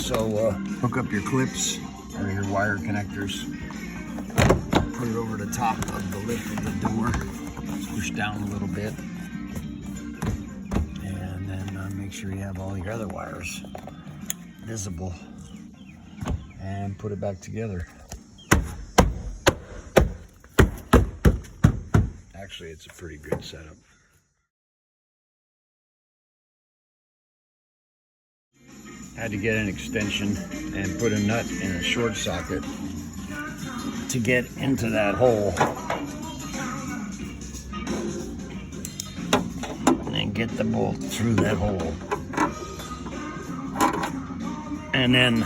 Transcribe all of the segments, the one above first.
So hook up your clips or your wire connectors. Put it over the top of the lip of the door. Push down a little bit. And then make sure you have all your other wires visible. And put it back together. Actually, it's a pretty good setup. Had to get an extension and put a nut in a short socket to get into that hole. And then get the bolt through that hole. And then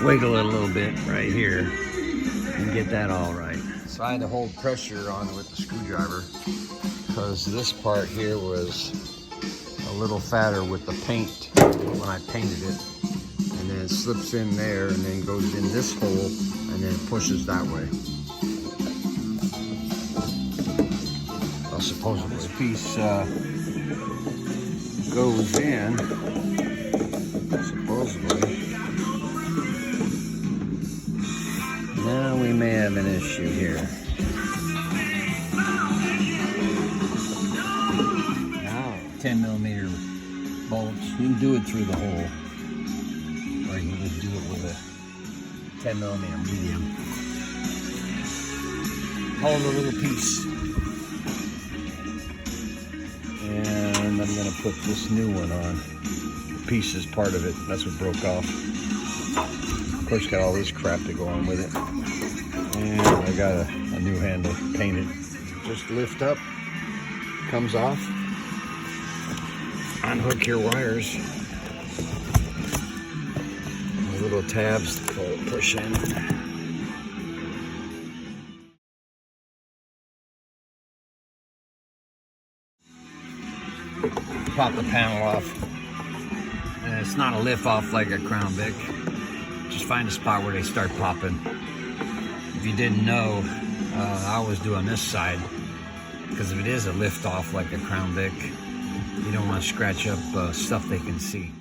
wiggle it a little bit right here and get that all right. So I had to hold pressure on with the screwdriver because this part here was a little fatter with the paint when I painted it. And then it slips in there and then goes in this hole and then pushes that way. Well, supposedly this piece goes in, supposedly. Now we may have an issue here. Now, 10mm bolts. You can do it through the hole, or you can just do it with a 10mm medium. Hold a little piece. And I'm going to put this new one on. The piece is part of it. That's what broke off. Of course, got all this crap to go on with it. And I got a new handle painted. Just lift up, comes off. Unhook your wires. The little tabs to push in. Pop the panel off. And it's not a lift off like a Crown Vic. Just find a spot where they start popping. If you didn't know, I always do on this side, because if it is a lift off like a Crown Vic, you don't want to scratch up stuff they can see.